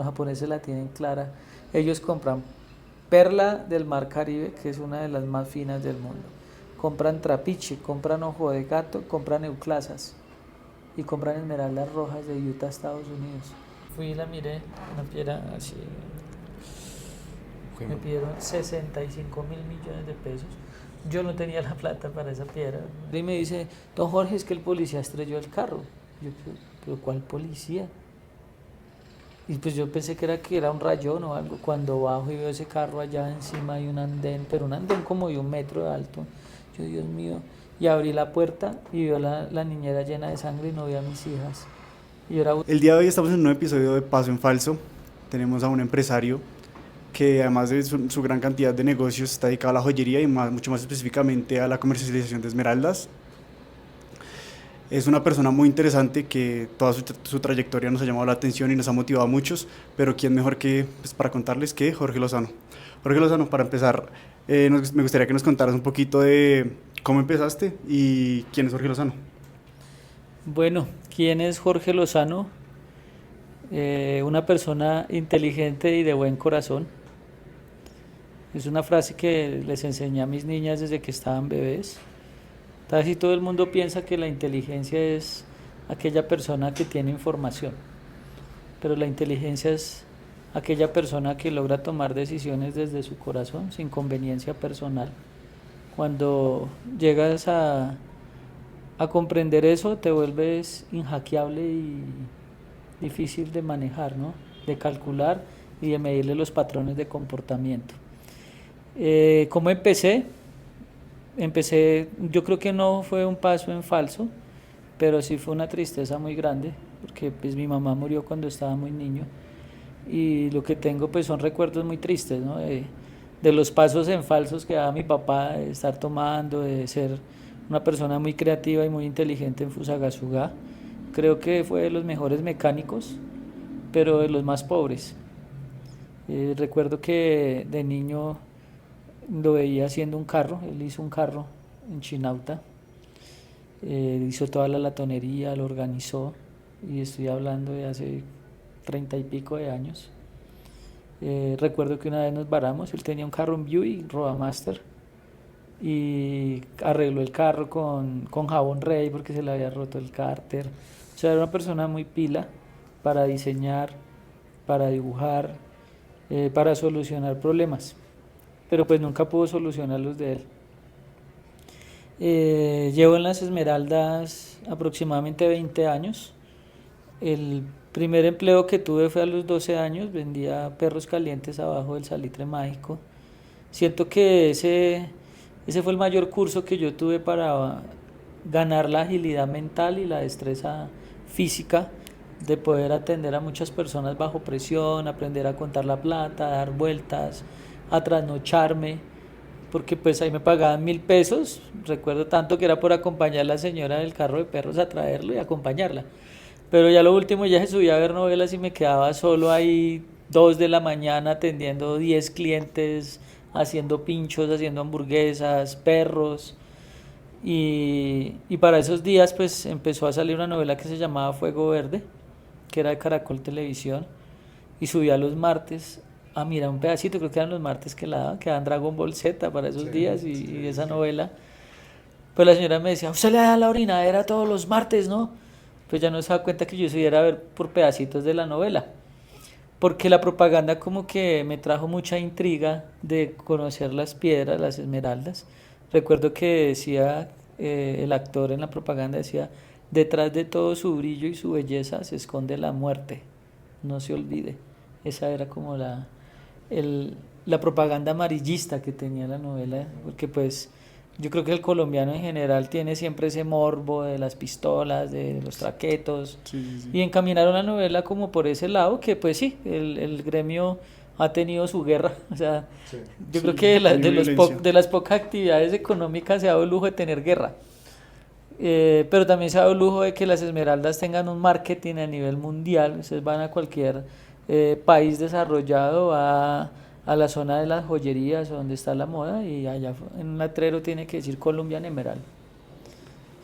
Los japoneses la tienen clara. Ellos compran perla del Mar Caribe, que es una de las más finas del mundo. Compran trapiche, compran ojo de gato, compran euclasas y compran esmeraldas rojas de Utah, Estados Unidos. Fui y la miré, una piedra así. Me pidieron 65.000 millones de pesos. Yo no tenía la plata para esa piedra. Y me dice, don Jorge, es que el policía estrelló el carro. Yo, pero ¿cuál policía? Y pues yo pensé que era un rayón o algo. Cuando bajo y veo ese carro allá encima hay un andén, pero un andén como de 1 metro de alto. Yo, Dios mío. Y abrí la puerta y veo la niñera llena de sangre y no vi a mis hijas. Y yo era... El día de hoy estamos en un nuevo episodio de Paso en Falso. Tenemos a un empresario que además de su gran cantidad de negocios está dedicado a la joyería y mucho más específicamente a la comercialización de esmeraldas. Es una persona muy interesante que toda su trayectoria nos ha llamado la atención y nos ha motivado a muchos, pero ¿quién mejor que pues, para contarles que Jorge Lozano? Jorge Lozano, para empezar, me gustaría que nos contaras un poquito de cómo empezaste y quién es Jorge Lozano. Bueno, ¿quién es Jorge Lozano? Una persona inteligente y de buen corazón. Es una frase que les enseñé a mis niñas desde que estaban bebés. Casi todo el mundo piensa que la inteligencia es aquella persona que tiene información, pero la inteligencia es aquella persona que logra tomar decisiones desde su corazón, sin conveniencia personal. Cuando llegas a comprender eso, te vuelves inhackeable y difícil de manejar, ¿no? De calcular y de medirle los patrones de comportamiento. ¿Cómo empecé? Yo creo que no fue un paso en falso, pero sí fue una tristeza muy grande, porque pues mi mamá murió cuando estaba muy niño y lo que tengo pues son recuerdos muy tristes, ¿no? De los pasos en falsos que daba mi papá, de estar tomando, de ser una persona muy creativa y muy inteligente en Fusagasugá. Creo que fue de los mejores mecánicos, pero de los más pobres. Recuerdo que de niño lo veía haciendo un carro, él hizo un carro en Chinauta, hizo toda la latonería, lo organizó, y estoy hablando de hace 30 y pico de años. Recuerdo que una vez nos varamos, él tenía un carro en Buick Roadmaster y arregló el carro con jabón Rey porque se le había roto el cárter. O sea, era una persona muy pila para diseñar, para dibujar, para solucionar problemas, pero pues nunca pudo solucionar los de él. Llevo en las Esmeraldas aproximadamente 20 años. El primer empleo que tuve fue a los 12 años, vendía perros calientes abajo del Salitre Mágico. Siento que ese fue el mayor curso que yo tuve para ganar la agilidad mental y la destreza física de poder atender a muchas personas bajo presión, aprender a contar la plata, a dar vueltas, a trasnocharme, porque pues ahí me pagaban 1.000 pesos. Recuerdo tanto que era por acompañar a la señora del carro de perros a traerlo y acompañarla. Pero ya lo último, ya se subía a ver novelas y me quedaba solo ahí 2 de la mañana atendiendo 10 clientes, haciendo pinchos, haciendo hamburguesas, perros. Y para esos días pues empezó a salir una novela que se llamaba Fuego Verde, que era de Caracol Televisión, y subía los martes a mirar un pedacito, creo que eran los martes que la daban, que daban Dragon Ball Z para esos días y esa novela. Pues la señora me decía, usted le da la orinadera todos los martes, ¿no? Pues ya no se da cuenta que yo subiera a ver por pedacitos de la novela, porque la propaganda como que me trajo mucha intriga de conocer las piedras, las esmeraldas. Recuerdo que decía, el actor en la propaganda decía, detrás de todo su brillo y su belleza se esconde la muerte, no se olvide. Esa era como la propaganda amarillista que tenía la novela, porque pues yo creo que el colombiano en general tiene siempre ese morbo de las pistolas, de los traquetos, Sí, sí, sí. y encaminaron la novela como por ese lado, que pues sí, el gremio ha tenido su guerra. O sea, yo creo Sí, que ha tenido violencia. de las pocas actividades económicas se ha dado el lujo de tener guerra. Pero también se ha dado el lujo de que las esmeraldas tengan un marketing a nivel mundial. Ustedes van a cualquier país desarrollado, a la zona de las joyerías o donde está la moda, y allá en un letrero tiene que decir Colombian Emerald.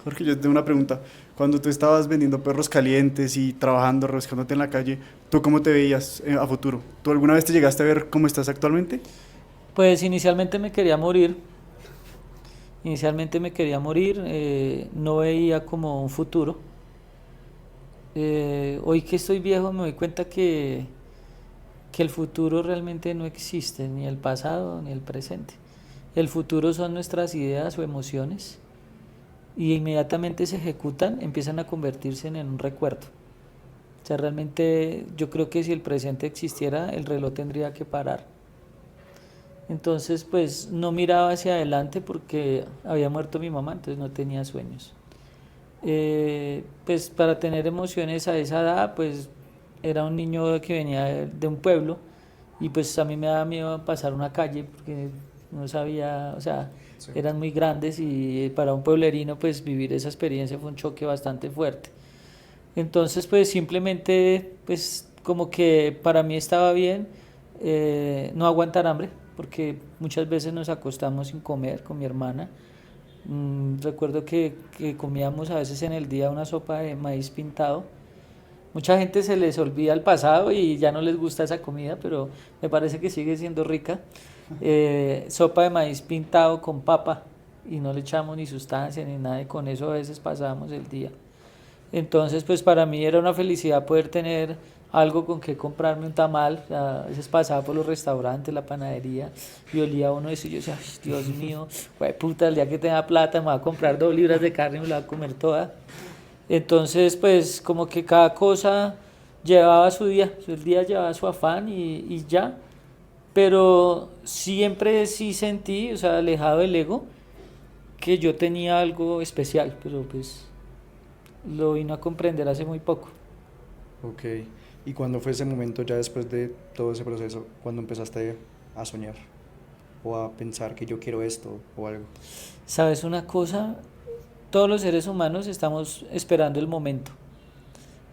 Jorge, yo tengo una pregunta. Cuando tú estabas vendiendo perros calientes y trabajando, rebuscándote en la calle, ¿tú cómo te veías a futuro? ¿Tú alguna vez te llegaste a ver cómo estás actualmente? Pues inicialmente me quería morir, no veía como un futuro. Hoy que estoy viejo me doy cuenta que el futuro realmente no existe, ni el pasado ni el presente. El futuro son nuestras ideas o emociones y inmediatamente se ejecutan, empiezan a convertirse en un recuerdo. O sea, realmente yo creo que si el presente existiera, el reloj tendría que parar. Entonces, pues no miraba hacia adelante porque había muerto mi mamá, entonces no tenía sueños. Pues para tener emociones a esa edad, pues era un niño que venía de un pueblo y pues a mí me daba miedo pasar una calle porque no sabía, o sea, Sí. eran muy grandes y para un pueblerino pues vivir esa experiencia fue un choque bastante fuerte. Entonces pues simplemente pues como que para mí estaba bien no aguantar hambre porque muchas veces nos acostamos sin comer con mi hermana. Recuerdo que comíamos a veces en el día una sopa de maíz pintado. Mucha gente se les olvida el pasado y ya no les gusta esa comida, pero me parece que sigue siendo rica. Sopa de maíz pintado con papa y no le echamos ni sustancia ni nada y con eso a veces pasábamos el día. Entonces, pues para mí era una felicidad poder tener algo con que comprarme un tamal. A veces pasaba por los restaurantes, la panadería y olía uno de eso y yo decía, "Ay, Dios mío, puta, el día que tenga plata me voy a comprar 2 libras de carne y me la voy a comer toda". Entonces, pues como que cada cosa llevaba su día, el día llevaba su afán y ya. Pero siempre sí sentí, o sea, alejado del ego, que yo tenía algo especial, pero pues lo vino a comprender hace muy poco. Ok. ¿Y cuándo fue ese momento ya después de todo ese proceso, cuando empezaste a soñar o a pensar que yo quiero esto o algo? ¿Sabes una cosa? Todos los seres humanos estamos esperando el momento,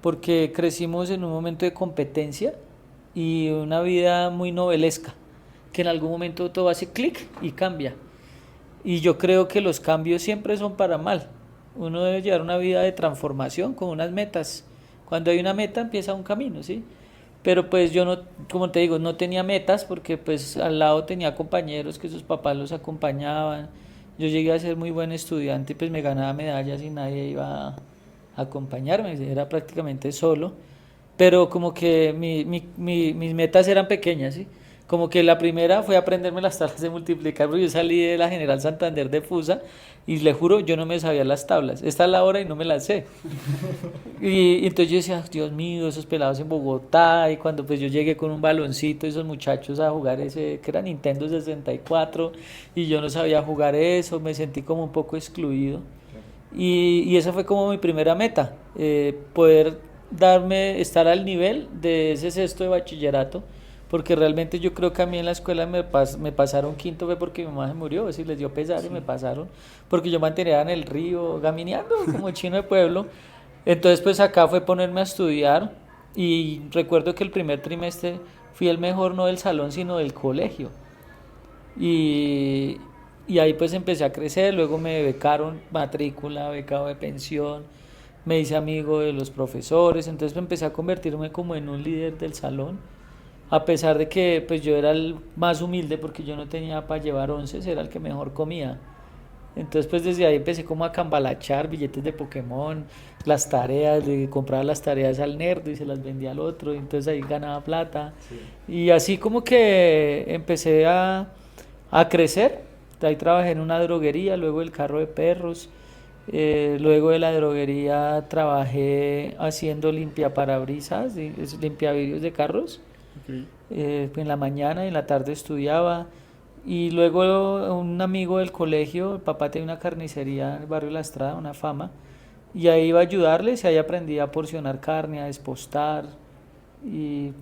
porque crecimos en un momento de competencia y una vida muy novelesca, que en algún momento todo hace clic y cambia. Y yo creo que los cambios siempre son para mal. Uno debe llevar una vida de transformación con unas metas. Cuando hay una meta empieza un camino, ¿sí? Pero pues yo no, como te digo, no tenía metas porque pues al lado tenía compañeros que sus papás los acompañaban. Yo llegué a ser muy buen estudiante, pues me ganaba medallas y nadie iba a acompañarme, era prácticamente solo. Pero como que mis metas eran pequeñas, ¿sí? Como que la primera fue aprenderme las tablas de multiplicar, porque yo salí de la General Santander de Fusa y le juro, yo no me sabía las tablas. Esta es la hora y no me las sé. Y entonces yo decía, Dios mío, esos pelados en Bogotá. Y cuando pues yo llegué con un baloncito, esos muchachos a jugar ese, que era Nintendo 64, y yo no sabía jugar eso, me sentí como un poco excluido. Y esa fue como mi primera meta, poder estar al nivel de ese sexto de bachillerato, porque realmente yo creo que a mí en la escuela me pasaron quinto fue porque mi mamá se murió, es decir, les dio pesar y me pasaron, porque yo mantenía en el río gamineando como chino de pueblo. Entonces pues acá fue ponerme a estudiar y recuerdo que el primer trimestre fui el mejor no del salón sino del colegio. Y, y ahí pues empecé a crecer, luego me becaron matrícula, becado de pensión, me hice amigo de los profesores, entonces empecé a convertirme como en un líder del salón, a pesar de que pues yo era el más humilde porque yo no tenía para llevar once, era el que mejor comía. Entonces pues desde ahí empecé como a cambalachar billetes de Pokémon, las tareas, le compraba las tareas al nerd y se las vendía al otro, y entonces ahí ganaba plata. Y así como que empecé a crecer. Ahí trabajé en una droguería, luego el carro de perros, luego de la droguería trabajé haciendo limpia parabrisas, limpia vidrios de carros. Ok. En la mañana y en la tarde estudiaba. Y luego un amigo del colegio, el papá tenía una carnicería en el barrio La Estrada, una fama, y ahí iba a ayudarles y ahí aprendí a porcionar carne, a despostar, y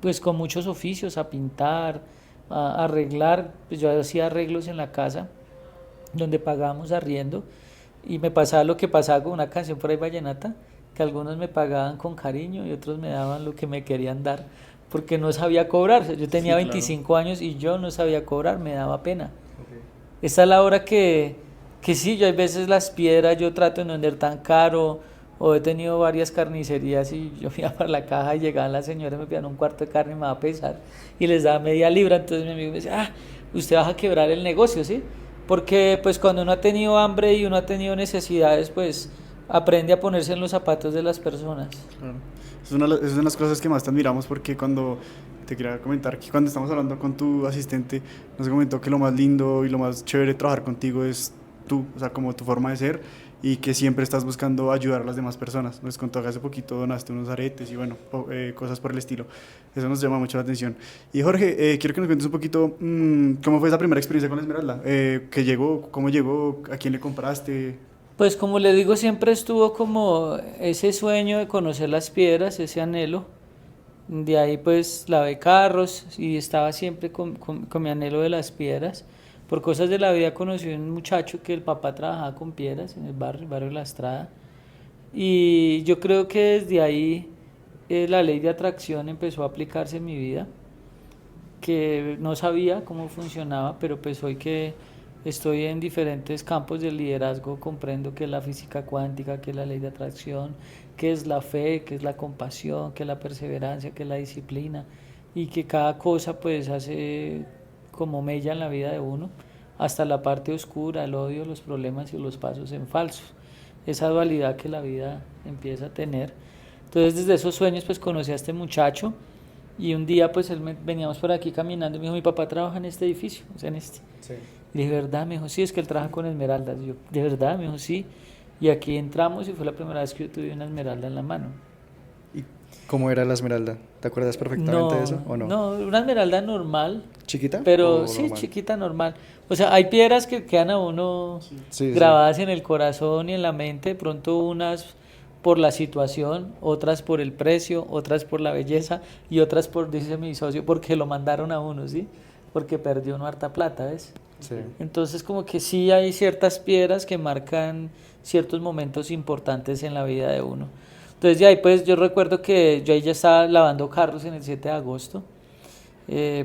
pues con muchos oficios, a pintar, a arreglar, pues yo hacía arreglos en la casa donde pagábamos arriendo y me pasaba lo que pasaba con una canción por ahí vallenata, que algunos me pagaban con cariño y otros me daban lo que me querían dar porque no sabía cobrar. O sea, yo tenía Sí, claro. 25 años y yo no sabía cobrar, me daba pena. Ok. Esta es la hora que sí, yo hay veces las piedras yo trato de no vender tan caro o he tenido varias carnicerías y yo iba para la caja y llegaban las señoras, me pedían un cuarto de carne y me va a pesar y les daba media libra, entonces mi amigo me decía, usted va a quebrar el negocio, ¿sí? Porque pues cuando uno ha tenido hambre y uno ha tenido necesidades, pues aprende a ponerse en los zapatos de las personas. Claro. Es una de las cosas que más te admiramos porque cuando te quería comentar que cuando estamos hablando con tu asistente nos comentó que lo más lindo y lo más chévere de trabajar contigo es tú, o sea, como tu forma de ser y que siempre estás buscando ayudar a las demás personas. Nos contó que hace poquito donaste unos aretes y bueno, cosas por el estilo. Eso nos llama mucho la atención. Y Jorge, quiero que nos cuentes un poquito cómo fue esa primera experiencia con Esmeralda, que llegó, cómo llegó, a quién le compraste. Pues como le digo, siempre estuvo como ese sueño de conocer las piedras, ese anhelo. De ahí pues lavé carros y estaba siempre con mi anhelo de las piedras. Por cosas de la vida conocí a un muchacho que el papá trabajaba con piedras en el barrio de La Estrada. Y yo creo que desde ahí la ley de atracción empezó a aplicarse en mi vida, que no sabía cómo funcionaba, pero pues hoy que estoy en diferentes campos del liderazgo, comprendo qué es la física cuántica, qué es la ley de atracción, qué es la fe, qué es la compasión, qué es la perseverancia, qué es la disciplina, y que cada cosa pues hace como mella en la vida de uno, hasta la parte oscura, el odio, los problemas y los pasos en falso, esa dualidad que la vida empieza a tener. Entonces desde esos sueños pues conocí a este muchacho y un día pues veníamos por aquí caminando y me dijo, mi papá trabaja en este edificio, o sea, en este. Sí. Le dije, ¿verdad? Me dijo, sí, es que él trabaja con esmeraldas. Y yo, ¿de verdad? Me dijo, sí. Y aquí entramos y fue la primera vez que yo tuve una esmeralda en la mano. ¿Y cómo era la esmeralda? ¿Te acuerdas perfectamente de eso o no? No, una esmeralda normal, ¿Chiquita? pero o sí, normal? chiquita, normal. O sea, hay piedras que quedan a uno Sí, grabadas en el corazón y en la mente, de pronto unas por la situación, otras por el precio, otras por la belleza y otras por, dice mi socio, porque lo mandaron a uno, ¿sí? Porque perdió una harta plata, ¿ves? sí. Entonces como que sí hay ciertas piedras que marcan ciertos momentos importantes en la vida de uno. Entonces de ahí pues yo recuerdo que yo ahí ya estaba lavando carros en el 7 de agosto,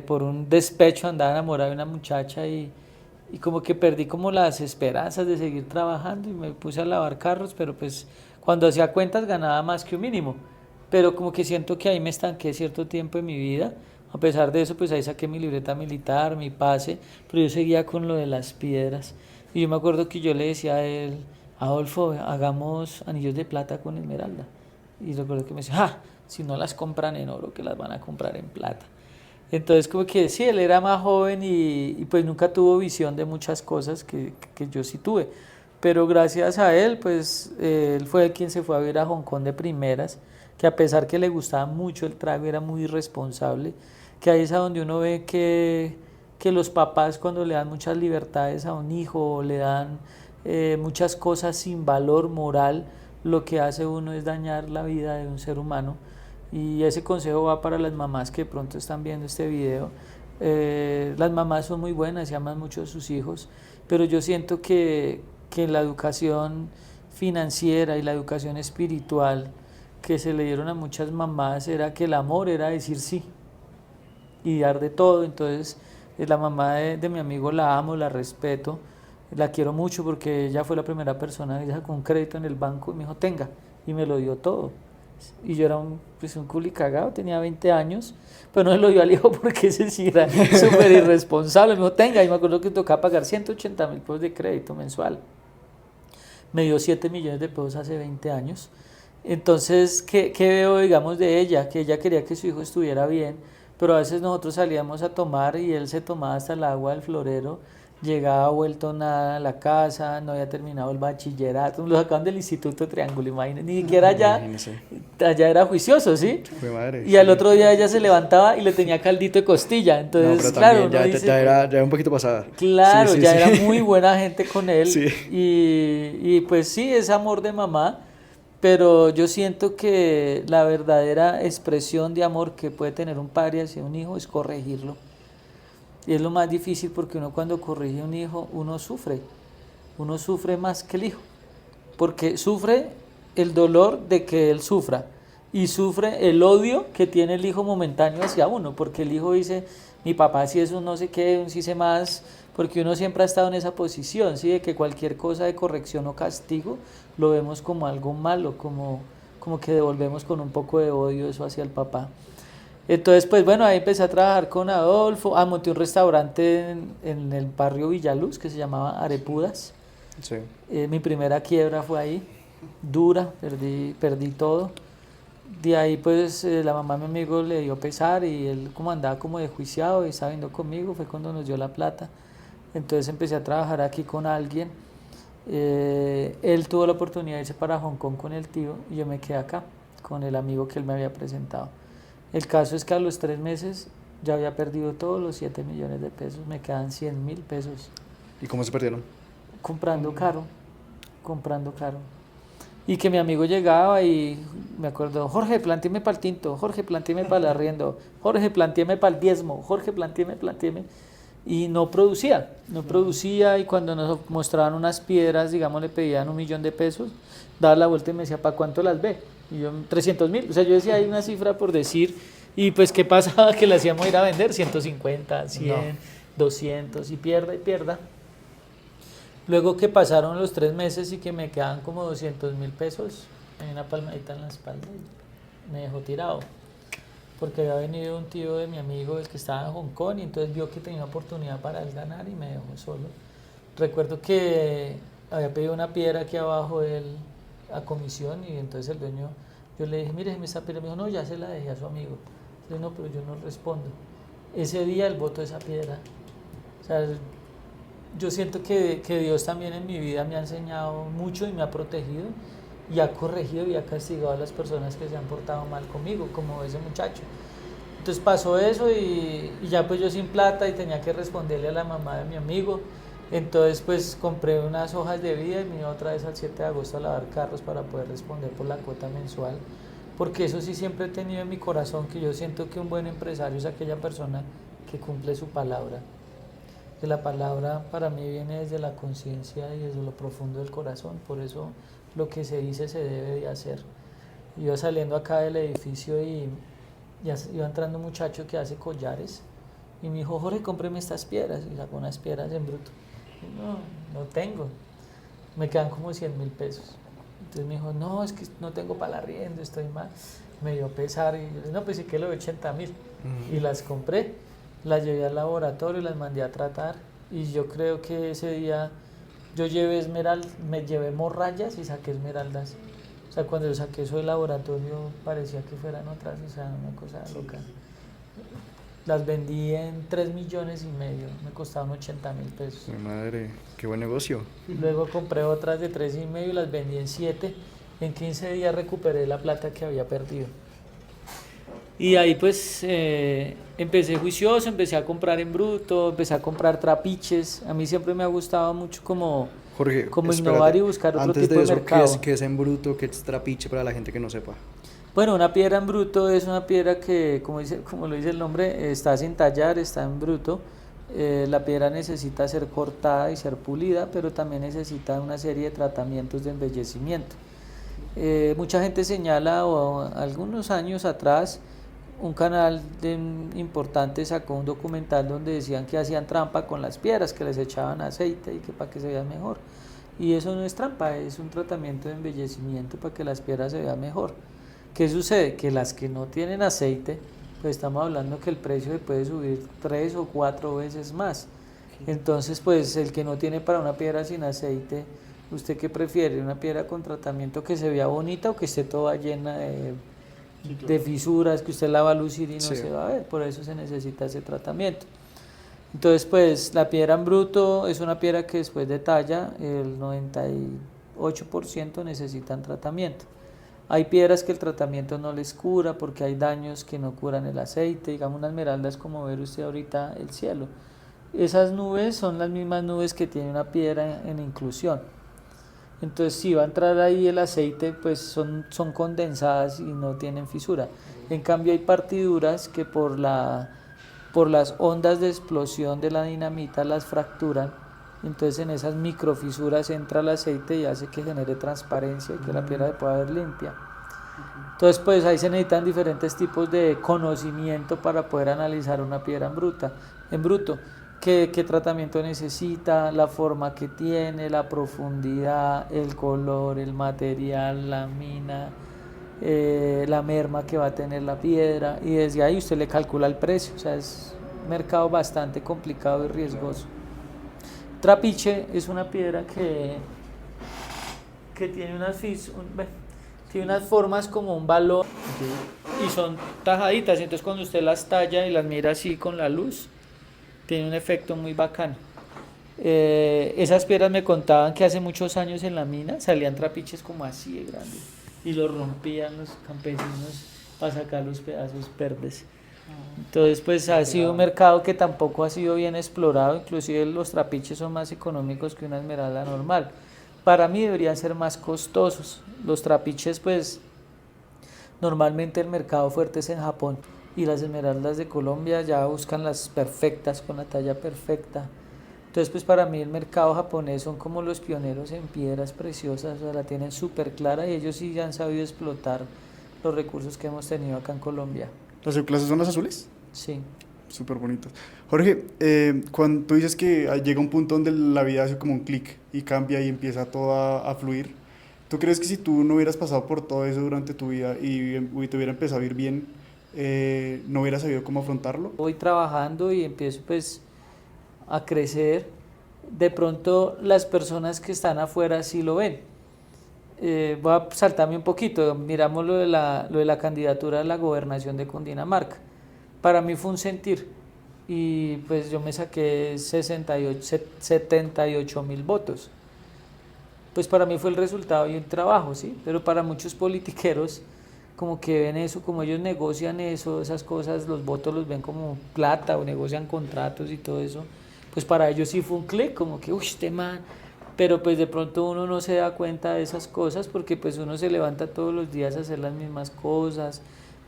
por un despecho andaba enamorado de una muchacha y como que perdí como las esperanzas de seguir trabajando y me puse a lavar carros, pero pues cuando hacía cuentas ganaba más que un mínimo, pero como que siento que ahí me estanqué cierto tiempo en mi vida. A pesar de eso, pues ahí saqué mi libreta militar, mi pase, pero yo seguía con lo de las piedras. Y yo me acuerdo que yo le decía a él, Adolfo, hagamos anillos de plata con esmeralda. Y recuerdo que me decía, si no las compran en oro, que las van a comprar en plata. Entonces como que sí, él era más joven y pues nunca tuvo visión de muchas cosas que yo sí tuve. Pero gracias a él, pues él fue quien se fue a ver a Hong Kong de primeras, que a pesar que le gustaba mucho el trago, era muy irresponsable, que ahí es a donde uno ve que los papás cuando le dan muchas libertades a un hijo o le dan muchas cosas sin valor moral, lo que hace uno es dañar la vida de un ser humano. Y ese consejo va para las mamás que de pronto están viendo este video. Las mamás son muy buenas y aman mucho a sus hijos, pero yo siento que la educación financiera y la educación espiritual que se le dieron a muchas mamás era que el amor era decir sí y dar de todo. Entonces la mamá de mi amigo la amo, la respeto, la quiero mucho porque ella fue la primera persona que sacó un crédito en el banco y me dijo tenga, y me lo dio todo. Y yo era pues un culi cagado, tenía 20 años, pero no se lo dio al hijo porque ese sí era súper irresponsable. Me dijo tenga, y me acuerdo que tocaba pagar 180.000 pesos de crédito mensual. Me dio 7 millones de pesos hace 20 años. Entonces, ¿qué veo, digamos, de ella? Que ella quería que su hijo estuviera bien, pero a veces nosotros salíamos a tomar y él se tomaba hasta el agua del florero, llegaba vuelto nada a la casa, no había terminado el bachillerato, lo sacaban del Instituto Triángulo, imagínense, ni siquiera allá era juicioso, ¿sí? Fue madre, Y al otro día ella se levantaba y le tenía caldito de costilla, entonces, no, pero claro, también uno dice, ya era un poquito pasada. claro, Sí, sí, ya sí. era muy buena gente con él Sí. y pues sí, es amor de mamá, pero yo siento que la verdadera expresión de amor que puede tener un padre hacia un hijo es corregirlo. Y es lo más difícil porque uno cuando corrige a un hijo, uno sufre más que el hijo, porque sufre el dolor de que él sufra, y sufre el odio que tiene el hijo momentáneo hacia uno, porque el hijo dice, mi papá si es un no sé qué, un sí sé más, porque uno siempre ha estado en esa posición, ¿sí? De que cualquier cosa de corrección o castigo lo vemos como algo malo, como que devolvemos con un poco de odio eso hacia el papá. Entonces, pues bueno, ahí empecé a trabajar con Adolfo, monté un restaurante en el barrio Villaluz que se llamaba Arepudas. Sí. Mi primera quiebra fue ahí, dura, perdí todo. De ahí pues la mamá de mi amigo le dio pesar y él como andaba como desjuiciado y estaba viendo conmigo, fue cuando nos dio la plata. Entonces empecé a trabajar aquí con alguien. Él tuvo la oportunidad de irse para Hong Kong con el tío y yo me quedé acá con el amigo que él me había presentado. El caso es que a los 3 meses ya había perdido todos los 7 millones de pesos, me quedan 100.000 pesos. ¿Y cómo se perdieron? Comprando caro, comprando caro. Y que mi amigo llegaba y me acuerdo, Jorge, plantéeme para el tinto, Jorge, plantéeme para el arriendo, Jorge, plantéeme para el diezmo, Jorge, plantéeme. Y no producía y cuando nos mostraban unas piedras, digamos, le pedían 1.000.000 de pesos, daba la vuelta y me decía, ¿para cuánto las ve? Y yo, 300.000, o sea, yo decía, hay una cifra por decir, y pues, ¿qué pasaba? Que le hacíamos ir a vender 150, 100, no. 200, y pierda. Luego que pasaron los 3 meses y que me quedaban como 200.000 pesos, me dio una palmadita en la espalda y me dejó tirado. Porque había venido un tío de mi amigo, el que estaba en Hong Kong, y entonces vio que tenía oportunidad para él ganar y me dejó solo. Recuerdo que había pedido una piedra aquí abajo a comisión y entonces el dueño, yo le dije, mire, esa piedra, me dijo, no, ya se la dejé a su amigo. Le dije, no, pero yo no respondo. Ese día él botó esa piedra. O sea, yo siento que Dios también en mi vida me ha enseñado mucho y me ha protegido y ha corregido y ha castigado a las personas que se han portado mal conmigo, como ese muchacho. Entonces pasó eso y ya pues yo sin plata y tenía que responderle a la mamá de mi amigo. Entonces pues compré unas hojas de vida y me iba otra vez al 7 de agosto a lavar carros para poder responder por la cuota mensual. Porque eso sí siempre he tenido en mi corazón, que yo siento que un buen empresario es aquella persona que cumple su palabra. Que la palabra para mí viene desde la conciencia y desde lo profundo del corazón, por eso lo que se dice se debe de hacer. Iba saliendo acá del edificio y iba entrando un muchacho que hace collares y me dijo, Jorge, cómpreme estas piedras, y sacó unas piedras en bruto. Y no tengo, me quedan como 100.000 pesos. Entonces me dijo, no, es que no tengo para el arriendo, estoy mal. Me dio pesar y yo le dije, no, pues sí que lo de 80.000. Y las compré, las llevé al laboratorio y las mandé a tratar. Y yo creo que ese día yo me llevé morrayas y saqué esmeraldas. O sea, cuando yo saqué eso del laboratorio parecía que fueran otras, o sea, una cosa loca. Las vendí en 3.5 millones, me costaban 80.000 pesos. Mi madre, qué buen negocio. Luego compré otras de 3.5 y las vendí en 7. En 15 días recuperé la plata que había perdido. Y ahí pues empecé juicioso, empecé a comprar en bruto, empecé a comprar trapiches. A mí siempre me ha gustado mucho como Jorge, innovar y buscar otro antes tipo de eso, mercado. ¿qué es en bruto? ¿Qué es trapiche para la gente que no sepa? Bueno, una piedra en bruto es una piedra que, como lo dice el nombre, está sin tallar, está en bruto. La piedra necesita ser cortada y ser pulida, pero también necesita una serie de tratamientos de embellecimiento. Mucha gente señala, o algunos años atrás, un canal importante sacó un documental donde decían que hacían trampa con las piedras, que les echaban aceite y que para que se vean mejor. Y eso no es trampa, es un tratamiento de embellecimiento para que las piedras se vean mejor. ¿Qué sucede? Que las que no tienen aceite, pues estamos hablando que el precio se puede subir 3 o 4 veces más. Entonces, pues el que no tiene para una piedra sin aceite, ¿usted qué prefiere? ¿Una piedra con tratamiento que se vea bonita o que esté toda llena de fisuras, que usted la va a lucir y no se va a ver? Por eso se necesita ese tratamiento. Entonces, pues la piedra en bruto es una piedra que después de talla, el 98% necesitan tratamiento. Hay piedras que el tratamiento no les cura porque hay daños que no curan el aceite. Digamos, una esmeralda es como ver usted ahorita el cielo. Esas nubes son las mismas nubes que tiene una piedra en inclusión. Entonces, si va a entrar ahí el aceite, pues son condensadas y no tienen fisura. En cambio, hay partiduras que por las ondas de explosión de la dinamita las fracturan. Entonces en esas microfisuras entra el aceite y hace que genere transparencia y que la piedra se pueda ver limpia. Entonces, pues ahí se necesitan diferentes tipos de conocimiento para poder analizar una piedra en bruto. ¿Qué tratamiento necesita, la forma que tiene, la profundidad, el color, el material, la mina, la merma que va a tener la piedra? Y desde ahí usted le calcula el precio. O sea, es un mercado bastante complicado y riesgoso. Trapiche es una piedra que tiene tiene unas formas como un balón y son tajaditas. Entonces cuando usted las talla y las mira así con la luz, tiene un efecto muy bacano. Esas piedras me contaban que hace muchos años en la mina salían trapiches como así de grandes y los rompían los campesinos para sacar los pedazos verdes. Entonces pues ha sido un mercado que tampoco ha sido bien explorado, inclusive los trapiches son más económicos que una esmeralda normal. Para mí deberían ser más costosos. Los trapiches pues normalmente el mercado fuerte es en Japón y las esmeraldas de Colombia ya buscan las perfectas con la talla perfecta. Entonces pues para mí el mercado japonés son como los pioneros en piedras preciosas, o sea, la tienen súper clara y ellos sí han sabido explotar los recursos que hemos tenido acá en Colombia. ¿Las subclases son las azules? Sí. Súper bonitas. Jorge, cuando tú dices que llega un punto donde la vida hace como un clic y cambia y empieza todo a fluir, ¿tú crees que si tú no hubieras pasado por todo eso durante tu vida y te hubiera empezado a ir bien, no hubieras sabido cómo afrontarlo? Voy trabajando y empiezo pues a crecer. De pronto las personas que están afuera sí lo ven. Voy a saltarme un poquito, miramos lo de la candidatura a la gobernación de Cundinamarca. Para mí fue un sentir y pues yo me saqué 78.000 votos. Pues para mí fue el resultado y un trabajo, ¿sí? Pero para muchos politiqueros como que ven eso, como ellos negocian eso, esas cosas, los votos los ven como plata o negocian contratos y todo eso, pues para ellos sí fue un clic, como que, uy, este man, pero pues de pronto uno no se da cuenta de esas cosas porque pues uno se levanta todos los días a hacer las mismas cosas,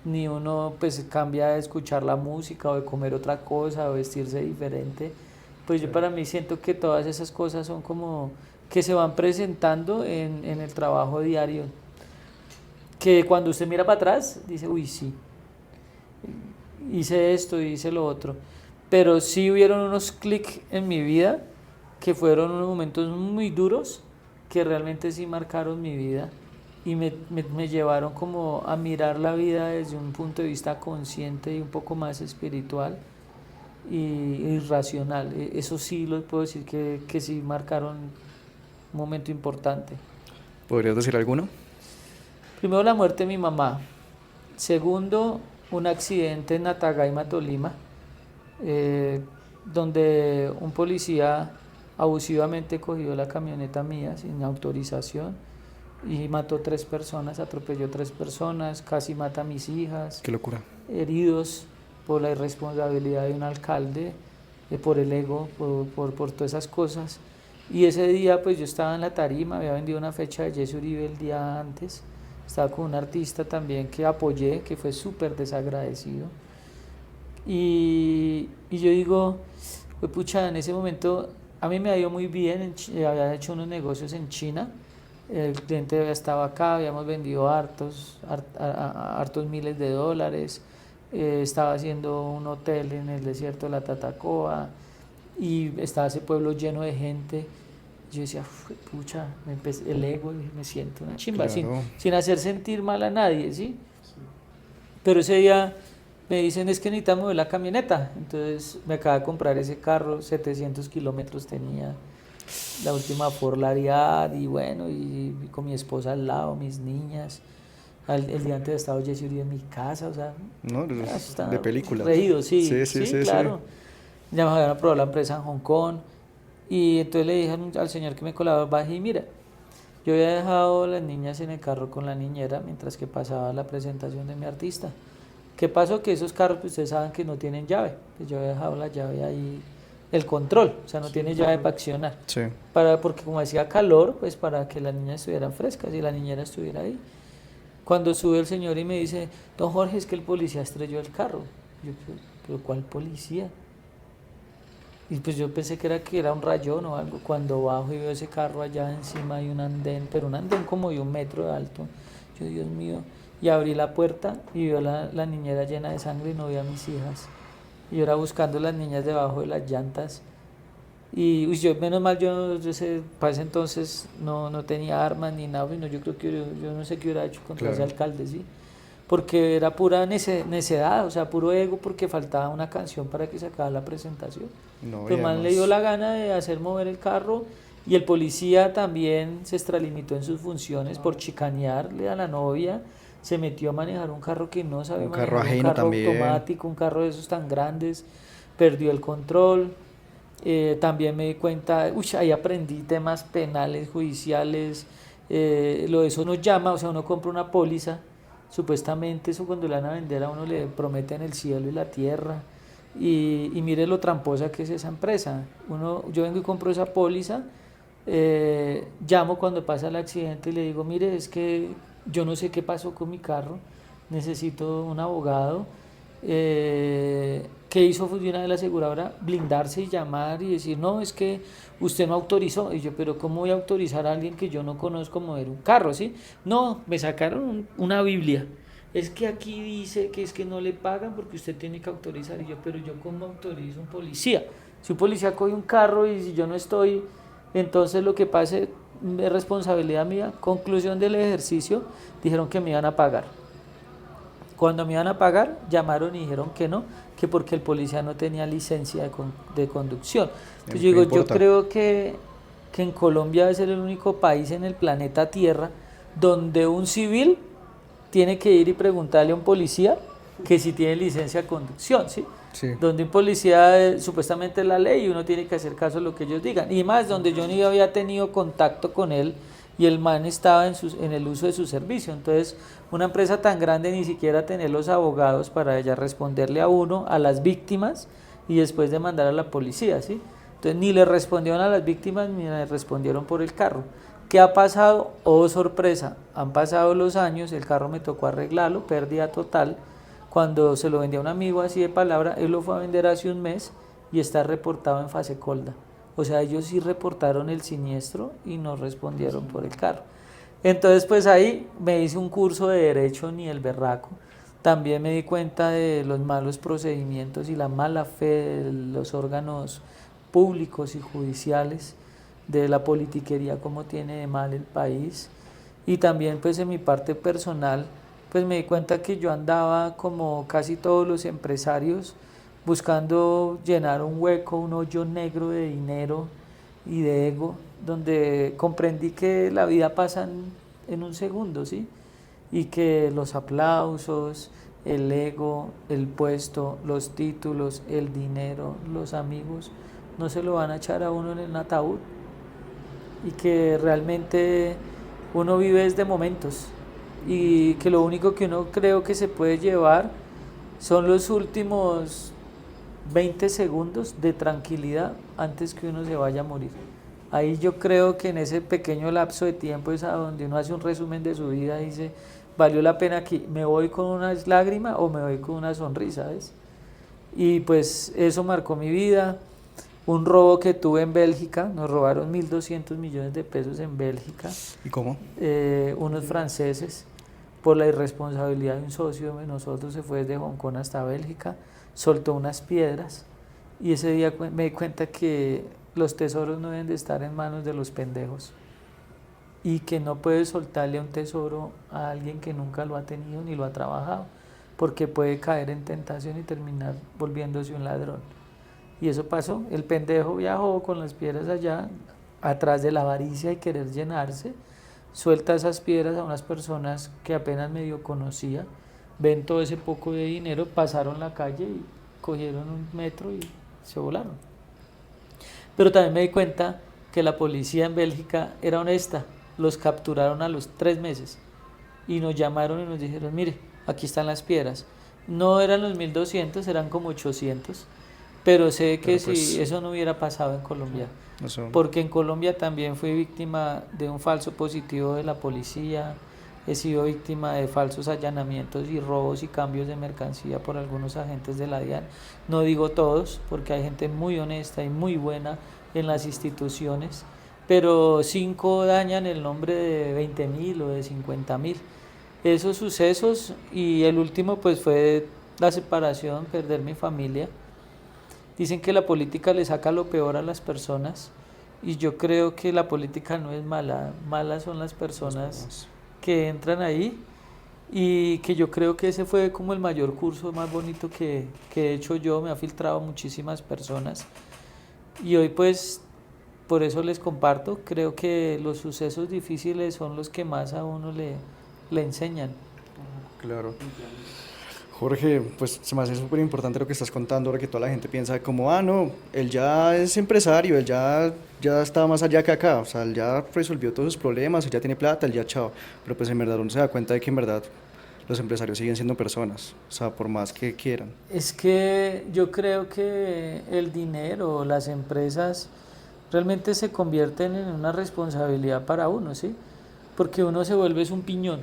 ni uno pues cambia de escuchar la música o de comer otra cosa o vestirse diferente. Pues yo para mí siento que todas esas cosas son como que se van presentando en el trabajo diario, que cuando usted mira para atrás dice, uy, sí, hice esto, hice lo otro, pero sí hubieron unos clics en mi vida que fueron unos momentos muy duros que realmente sí marcaron mi vida y me llevaron como a mirar la vida desde un punto de vista consciente y un poco más espiritual y racional. Eso sí lo puedo decir que sí marcaron un momento importante. ¿Podrías decir alguno? Primero la muerte de mi mamá. Segundo, un accidente en Natagaima, Tolima, donde un policía abusivamente cogió la camioneta mía sin autorización y mató 3 personas, atropelló 3 personas, casi mata a mis hijas. Qué locura. Heridos por la irresponsabilidad de un alcalde, por el ego, por todas esas cosas. Y ese día pues yo estaba en la tarima, había vendido una fecha de Jesse Uribe el día antes, estaba con un artista también que apoyé, que fue súper desagradecido. Y yo digo, pues pucha, en ese momento a mí me ha ido muy bien, había hecho unos negocios en China, el cliente estaba acá, habíamos vendido hartos miles de dólares, estaba haciendo un hotel en el desierto de la Tatacoa y estaba ese pueblo lleno de gente. Yo decía, pucha, el ego, y me siento una chimba, Claro. sin hacer sentir mal a nadie, ¿sí? Pero ese día me dicen, es que necesitamos mover la camioneta. Entonces me acaba de comprar ese carro, 700 kilómetros tenía, la última Ford Lariat, y bueno, y con mi esposa al lado, mis niñas. El día antes de estado Jesse Uribe en mi casa, o sea, No, está de película. reído, sí, Sí, claro. Ya me habían aprobado la empresa en Hong Kong. Y entonces le dije al señor que me colaboró, baje y mira, yo había dejado las niñas en el carro con la niñera mientras que pasaba la presentación de mi artista. ¿Qué pasó? Que esos carros, pues ustedes saben que no tienen llave. Pues yo había dejado la llave ahí, el control, o sea, no tiene llave para accionar. Sí. Porque como hacía calor, pues para que las niñas estuvieran frescas y la niñera estuviera ahí. Cuando sube el señor y me dice, don Jorge, es que el policía estrelló el carro. Yo, ¿pero cuál policía? Y pues yo pensé que era un rayón o algo. Cuando bajo y veo ese carro allá encima hay un andén, pero un andén como de 1 metro de alto. Yo, Dios mío. y abrí la puerta y vio la niñera llena de sangre y no vi a mis hijas. Y yo era buscando las niñas debajo de las llantas. Y uy, yo, menos mal, yo sé, para ese entonces no tenía armas ni nada, no, yo creo que yo no sé qué hubiera hecho contra ese Claro. alcalde, ¿sí? Porque era pura necedad, o sea, puro ego, porque faltaba una canción para que se acabara la presentación. No, y Pues man le dio además, la gana de hacer mover el carro y el policía también se extralimitó en sus funciones por chicanearle a la novia, se metió a manejar un carro que no sabe un carro manejar, un ajeno carro también. automático, un carro de esos tan grandes, perdió el control. También me di cuenta, uy, ahí aprendí temas penales, judiciales, lo de eso uno llama, o sea, uno compra una póliza, supuestamente eso cuando le van a vender a uno le prometen el cielo y la tierra, y mire lo tramposa que es esa empresa. Yo vengo y compro esa póliza, llamo cuando pasa el accidente y le digo, mire, es que yo no sé qué pasó con mi carro, necesito un abogado. ¿Qué hizo de una de la aseguradora? Blindarse y llamar y decir, no, es que usted no autorizó. Y yo, pero ¿cómo voy a autorizar a alguien que yo no conozco mover un carro, sí? No, me sacaron una Biblia. Es que aquí dice que es que no le pagan porque usted tiene que autorizar. Y yo, pero yo ¿cómo autorizo a un policía? Si un policía coge un carro y si yo no estoy, entonces lo que pase es responsabilidad mía. Conclusión del ejercicio, dijeron que me iban a pagar. Cuando me iban a pagar, llamaron y dijeron que no, que porque el policía no tenía licencia de conducción. Entonces yo ¿Qué digo, yo importa? creo que en Colombia debe ser el único país en el planeta Tierra donde un civil tiene que ir y preguntarle a un policía que si tiene licencia de conducción, ¿sí? Sí. Donde un policía supuestamente es la ley y uno tiene que hacer caso a lo que ellos digan. Y más, donde yo ni había tenido contacto con él y el man estaba en el uso de su servicio. Entonces, una empresa tan grande ni siquiera tener los abogados para ella responderle a uno, a las víctimas y después demandar a la policía, ¿sí? Entonces, ni le respondieron a las víctimas ni le respondieron por el carro. ¿Qué ha pasado? Oh, sorpresa, han pasado los años, el carro me tocó arreglarlo, pérdida total. Cuando se lo vendía a un amigo así de palabra, él lo fue a vender hace un mes y está reportado en fase colda. O sea, ellos sí reportaron el siniestro y no respondieron por el carro. Entonces, pues ahí me hice un curso de derecho ni el berraco. También me di cuenta de los malos procedimientos y la mala fe de los órganos públicos y judiciales, de la politiquería como tiene de mal el país. Y también pues en mi parte personal, pues me di cuenta que yo andaba como casi todos los empresarios buscando llenar un hueco, un hoyo negro de dinero y de ego, donde comprendí que la vida pasa en un segundo, ¿sí? Y que los aplausos, el ego, el puesto, los títulos, el dinero, los amigos, no se lo van a echar a uno en el ataúd y que realmente uno vive desde momentos y que lo único que uno creo que se puede llevar son los últimos 20 segundos de tranquilidad antes que uno se vaya a morir. Ahí yo creo que en ese pequeño lapso de tiempo es a donde uno hace un resumen de su vida y dice, valió la pena aquí, me voy con una lágrima o me voy con una sonrisa, ¿ves? Y pues eso marcó mi vida. Un robo que tuve en Bélgica, nos robaron 1.200 millones de pesos en Bélgica, ¿Y cómo? unos franceses, por la irresponsabilidad de un socio de nosotros, se fue desde Hong Kong hasta Bélgica, soltó unas piedras y ese día me di cuenta que los tesoros no deben de estar en manos de los pendejos y que no puedes soltarle un tesoro a alguien que nunca lo ha tenido ni lo ha trabajado, porque puede caer en tentación y terminar volviéndose un ladrón. Y eso pasó, el pendejo viajó con las piedras allá, atrás de la avaricia y querer llenarse, suelta esas piedras a unas personas que apenas medio conocía, ven todo ese poco de dinero, pasaron la calle y cogieron un metro y se volaron. Pero también me di cuenta que la policía en Bélgica era honesta, los capturaron a los 3 meses y nos llamaron y nos dijeron, mire, aquí están las piedras. No eran los 1.200, eran como 800, pero sé que Pero si pues, eso no hubiera pasado en Colombia, eso, porque en Colombia también fui víctima de un falso positivo de la policía, he sido víctima de falsos allanamientos y robos y cambios de mercancía por algunos agentes de la DIAN. No digo todos, porque hay gente muy honesta y muy buena en las instituciones, pero 5 dañan el nombre de 20.000 o de 50.000. esos sucesos, y el último pues fue la separación, perder mi familia. Dicen que la política le saca lo peor a las personas y yo creo que la política no es mala, malas son las personas que entran ahí, y que yo creo que ese fue como el mayor curso más bonito que he hecho yo, me ha filtrado muchísimas personas y hoy pues por eso les comparto, creo que los sucesos difíciles son los que más a uno le enseñan. Claro. Jorge, pues se me hace súper importante lo que estás contando, ahora que toda la gente piensa como, ah, no, él ya es empresario, él ya está más allá que acá, o sea, él ya resolvió todos sus problemas, él ya tiene plata, él ya chao, pero pues en verdad uno se da cuenta de que en verdad los empresarios siguen siendo personas, o sea, por más que quieran. Es que yo creo que el dinero, las empresas realmente se convierten en una responsabilidad para uno, ¿sí? Porque uno se vuelve es un piñón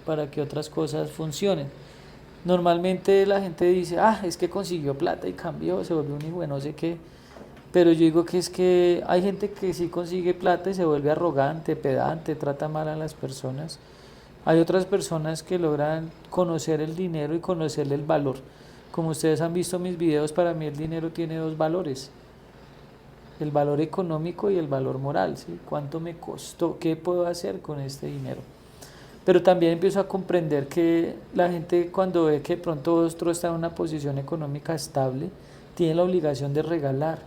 para que otras cosas funcionen. Normalmente la gente dice, ah, es que consiguió plata y cambió, se volvió un hijo de no sé qué. Pero yo digo que es que hay gente que sí consigue plata y se vuelve arrogante, pedante, trata mal a las personas. Hay otras personas que logran conocer el dinero y conocerle el valor. Como ustedes han visto mis videos, para mí el dinero tiene dos valores: el valor económico y el valor moral, ¿sí? ¿Cuánto me costó? ¿Qué puedo hacer con este dinero? Pero también empiezo a comprender que la gente, cuando ve que de pronto otro está en una posición económica estable, tiene la obligación de regalar.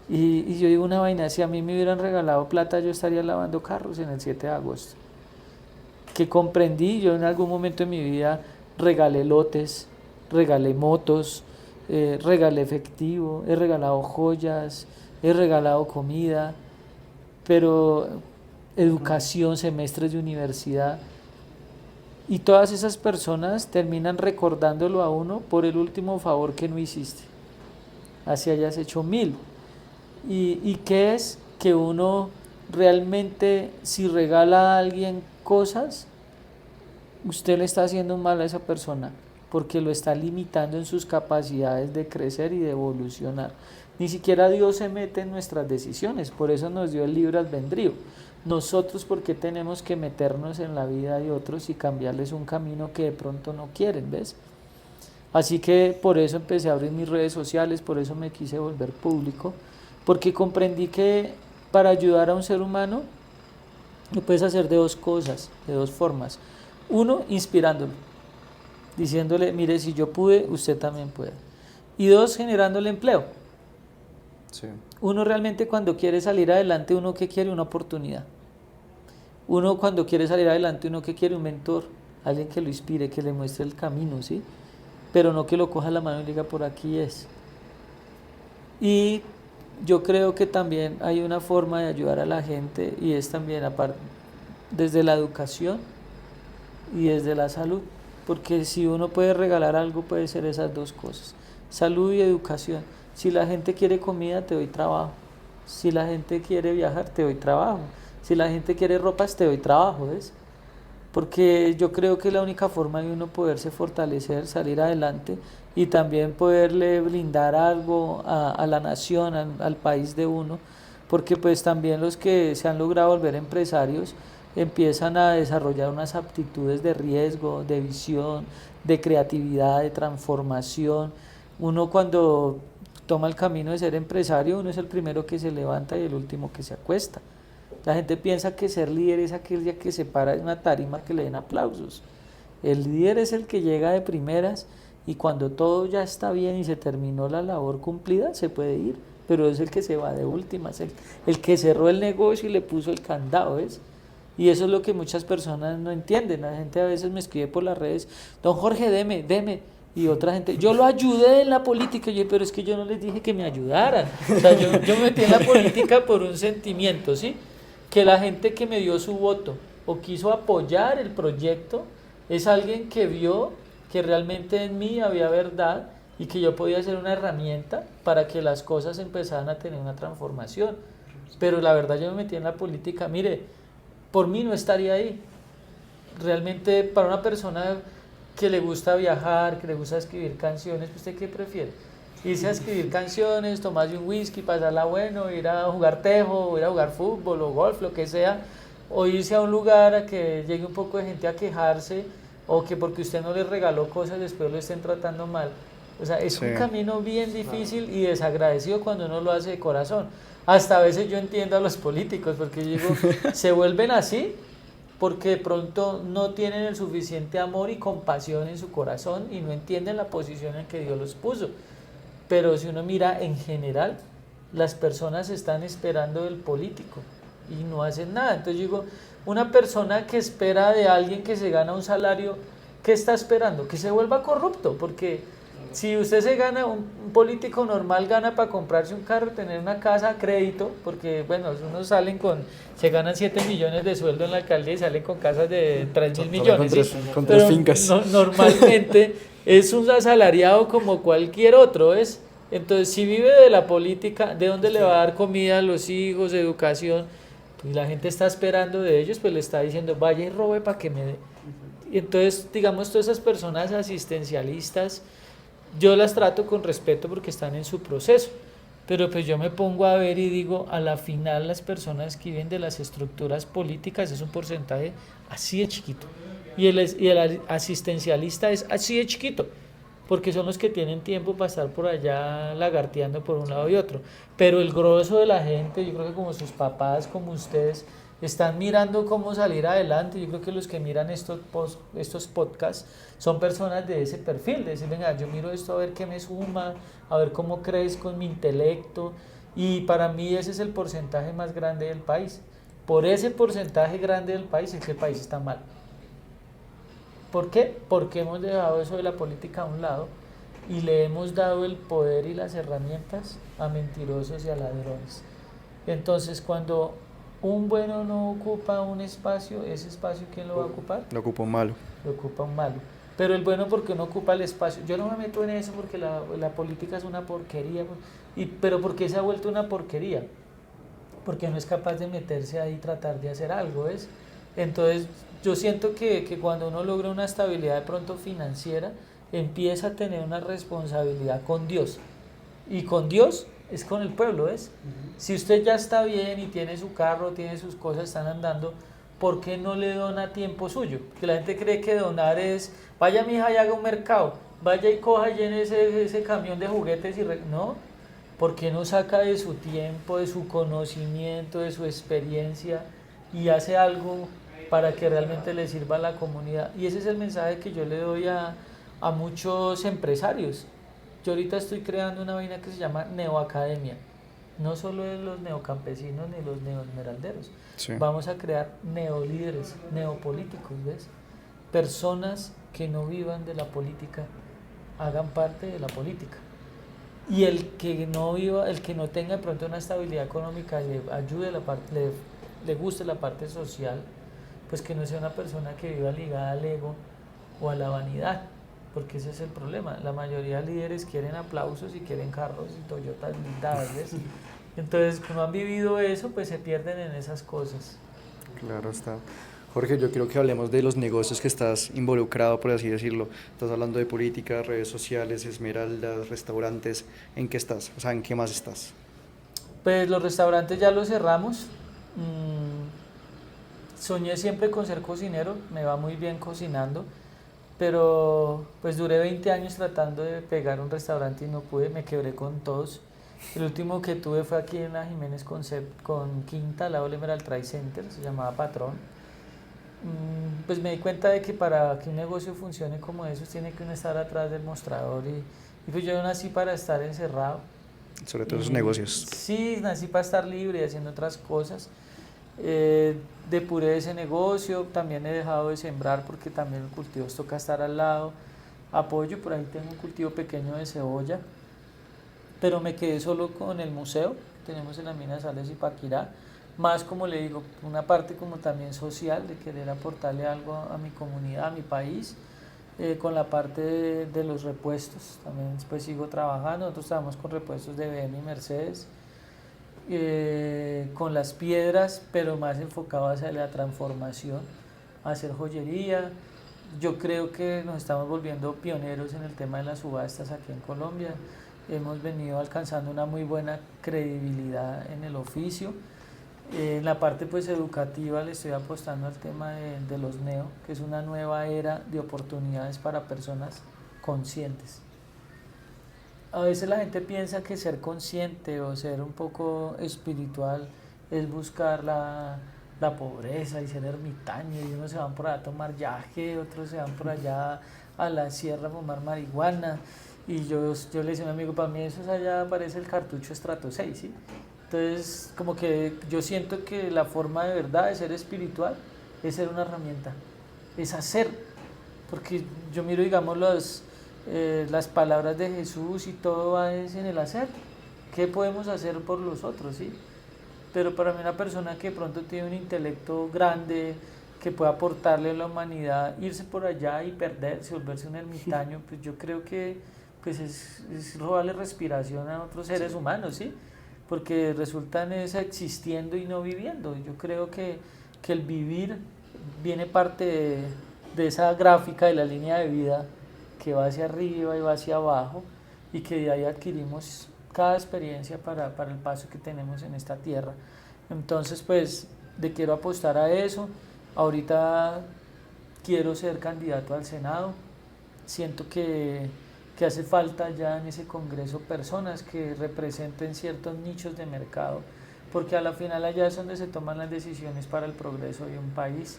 Y yo digo una vaina, si a mí me hubieran regalado plata, yo estaría lavando carros en el 7 de agosto. Que comprendí, yo en algún momento de mi vida regalé lotes, regalé motos, regalé efectivo, he regalado joyas, he regalado comida, pero educación, semestres de universidad. Y todas esas personas terminan recordándolo a uno por el último favor que no hiciste, así hayas hecho 1000. ¿Y qué es? Que uno realmente, si regala a alguien cosas, usted le está haciendo mal a esa persona, porque lo está limitando en sus capacidades de crecer y de evolucionar. Ni siquiera Dios se mete en nuestras decisiones, por eso nos dio el libre albedrío. Nosotros, ¿por qué tenemos que meternos en la vida de otros y cambiarles un camino que de pronto no quieren? ¿Ves? Así que por eso empecé a abrir mis redes sociales, por eso me quise volver público, porque comprendí que para ayudar a un ser humano lo puedes hacer de dos cosas, de dos formas. Uno, inspirándolo, diciéndole, mire, si yo pude, usted también puede. Y dos, generándole empleo. Sí. Uno realmente, cuando quiere salir adelante, uno que quiere una oportunidad. Uno cuando quiere salir adelante, uno que quiere un mentor, alguien que lo inspire, que le muestre el camino, ¿sí? Pero no que lo coja la mano y diga, por aquí es. Y yo creo que también hay una forma de ayudar a la gente, y es también aparte desde la educación y desde la salud, porque si uno puede regalar algo, puede ser esas dos cosas: salud y educación. Si la gente quiere comida, te doy trabajo. Si la gente quiere viajar, te doy trabajo. Si la gente quiere ropas, te doy trabajo, ¿ves? Porque yo creo que la única forma de uno poderse fortalecer, salir adelante y también poderle brindar algo a la nación, al país de uno, porque pues también los que se han logrado volver empresarios empiezan a desarrollar unas aptitudes de riesgo, de visión, de creatividad, de transformación. Uno cuando toma el camino de ser empresario, uno es el primero que se levanta y el último que se acuesta. La gente piensa que ser líder es aquel día que se para en una tarima que le den aplausos. El líder es el que llega de primeras, y cuando todo ya está bien y se terminó la labor cumplida, se puede ir, pero es el que se va de últimas, el que cerró el negocio y le puso el candado, ¿ves? Y eso es lo que muchas personas no entienden. La gente a veces me escribe por las redes, don Jorge, deme. Y otra gente, yo lo ayudé en la política. Y yo, pero es que yo no les dije que me ayudaran. O sea, yo me metí en la política por un sentimiento, ¿sí? Que la gente que me dio su voto o quiso apoyar el proyecto es alguien que vio que realmente en mí había verdad y que yo podía ser una herramienta para que las cosas empezaran a tener una transformación. Pero la verdad, yo me metí en la política, mire, por mí no estaría ahí. Realmente, para una persona que le gusta viajar, que le gusta escribir canciones, ¿usted qué prefiere? Irse a escribir canciones, tomarse un whisky, pasarla bueno, ir a jugar tejo, ir a jugar fútbol o golf, lo que sea, o irse a un lugar a que llegue un poco de gente a quejarse, o que porque usted no les regaló cosas después lo estén tratando mal. O sea, es un Sí. camino bien difícil y desagradecido cuando uno lo hace de corazón. Hasta a veces yo entiendo a los políticos, porque yo digo, se vuelven así porque de pronto no tienen el suficiente amor y compasión en su corazón y no entienden la posición en que Dios los puso. Pero si uno mira en general, las personas están esperando del político y no hacen nada. Entonces yo digo, una persona que espera de alguien que se gana un salario, ¿qué está esperando? Que se vuelva corrupto, porque si usted se gana, un político normal gana para comprarse un carro, tener una casa a crédito, porque bueno, unos salen se ganan 7 millones de sueldo en la alcaldía y salen con casas de 3.000 millones. ¿Sí? Con tres Pero fincas. normalmente es un asalariado como cualquier otro, ¿es? Entonces, si vive de la política, ¿de dónde le va a dar comida a los hijos, educación? Pues la gente está esperando de ellos, pues le está diciendo, vaya y robe para que me dé. Y entonces, digamos, todas esas personas asistencialistas, yo las trato con respeto porque están en su proceso, pero pues yo me pongo a ver y digo, a la final las personas que viven de las estructuras políticas es un porcentaje así de chiquito, y el asistencialista es así de chiquito, porque son los que tienen tiempo para estar por allá lagarteando por un lado y otro, pero el grosso de la gente, yo creo que como sus papás, como ustedes, están mirando cómo salir adelante. Yo creo que los que miran estos podcasts son personas de ese perfil, de decir, venga, yo miro esto a ver qué me suma, a ver cómo crezco en mi intelecto, y para mí ese es el porcentaje más grande del país. Por ese porcentaje grande del país es que el país está mal. ¿Por qué? Porque hemos dejado eso de la política a un lado y le hemos dado el poder y las herramientas a mentirosos y a ladrones. Entonces, cuando un bueno no ocupa un espacio, ese espacio ¿quién lo va a ocupar? Lo ocupa un malo. Lo ocupa un malo. Pero el bueno porque no ocupa el espacio. Yo no me meto en eso porque la política es una porquería. Pero ¿por qué se ha vuelto una porquería? Porque no es capaz de meterse ahí y tratar de hacer algo, ¿ves? Entonces yo siento que cuando uno logra una estabilidad de pronto financiera, empieza a tener una responsabilidad con Dios. Y con Dios es con el pueblo, ¿ves? Si usted ya está bien y tiene su carro, tiene sus cosas, están andando, ¿por qué no le dona tiempo suyo? Que la gente cree que donar es, vaya mija y haga un mercado, vaya y coja y llene ese camión de juguetes no, ¿por qué no saca de su tiempo, de su conocimiento, de su experiencia y hace algo para que realmente le sirva a la comunidad? Y ese es el mensaje que yo le doy a muchos empresarios. Yo ahorita estoy creando una vaina que se llama Neoacademia. No solo de los neocampesinos ni los neoesmeralderos. Sí. Vamos a crear neolíderes, neopolíticos, ¿ves? Personas que no vivan de la política, hagan parte de la política. Y el que no viva, el que no tenga de pronto una estabilidad económica, le ayude le guste la parte social, pues que no sea una persona que viva ligada al ego o a la vanidad, porque ese es el problema. La mayoría de líderes quieren aplausos y quieren carros y Toyotas blindadas, ¿ves? Entonces, como han vivido eso, pues se pierden en esas cosas. Claro está. Jorge, yo quiero que hablemos de los negocios que estás involucrado, por así decirlo. Estás hablando de política, redes sociales, esmeraldas, restaurantes. ¿En qué estás? O sea, ¿en qué más estás? Pues los restaurantes ya los cerramos. Soñé siempre con ser cocinero, me va muy bien cocinando, pero pues duré 20 años tratando de pegar un restaurante y no pude, me quebré con todos. El último que tuve fue aquí en la Jiménez con Quinta, al lado del Emerald Trade Center, se llamaba Patrón. Pues me di cuenta de que para que un negocio funcione como esos tiene que uno estar atrás del mostrador, y pues yo no nací para estar encerrado. Sobre todo esos negocios. Sí, nací para estar libre y haciendo otras cosas. Depuré ese negocio, también he dejado de sembrar porque también el cultivo toca estar al lado. Apoyo, por ahí tengo un cultivo pequeño de cebolla, pero me quedé solo con el museo que tenemos en la mina de Sales y Paquirá, más como le digo, una parte como también social, de querer aportarle algo a mi comunidad, a mi país, con la parte de los repuestos, también pues sigo trabajando, nosotros trabajamos con repuestos de BM y Mercedes, con las piedras, pero más enfocado hacia la transformación, a hacer joyería. Yo creo que nos estamos volviendo pioneros en el tema de las subastas aquí en Colombia. Hemos venido alcanzando una muy buena credibilidad en el oficio. En la parte pues educativa le estoy apostando al tema de los neo, que es una nueva era de oportunidades para personas conscientes. A veces la gente piensa que ser consciente o ser un poco espiritual es buscar la pobreza y ser ermitaño, y unos se van por allá a tomar yaje, otros se van por allá a la sierra a fumar marihuana, y yo le decía a un amigo, para mí eso es allá parece el cartucho Estrato 6, ¿sí? Entonces, como que yo siento que la forma de verdad de ser espiritual es ser una herramienta, es hacer, porque yo miro, digamos, las palabras de Jesús y todo va es en el hacer. ¿Qué podemos hacer por los otros, sí? Pero para mí una persona que de pronto tiene un intelecto grande, que pueda aportarle a la humanidad, irse por allá y perderse, volverse un ermitaño, pues yo creo que pues es robarle respiración a otros seres humanos, ¿sí? Porque resultan es existiendo y no viviendo. Yo creo que el vivir viene parte de esa gráfica de la línea de vida que va hacia arriba y va hacia abajo, y que de ahí adquirimos cada experiencia para el paso que tenemos en esta tierra. Entonces, pues, le quiero apostar a eso. Ahorita quiero ser candidato al Senado. Siento que hace falta ya en ese Congreso personas que representen ciertos nichos de mercado, porque a la final allá es donde se toman las decisiones para el progreso de un país.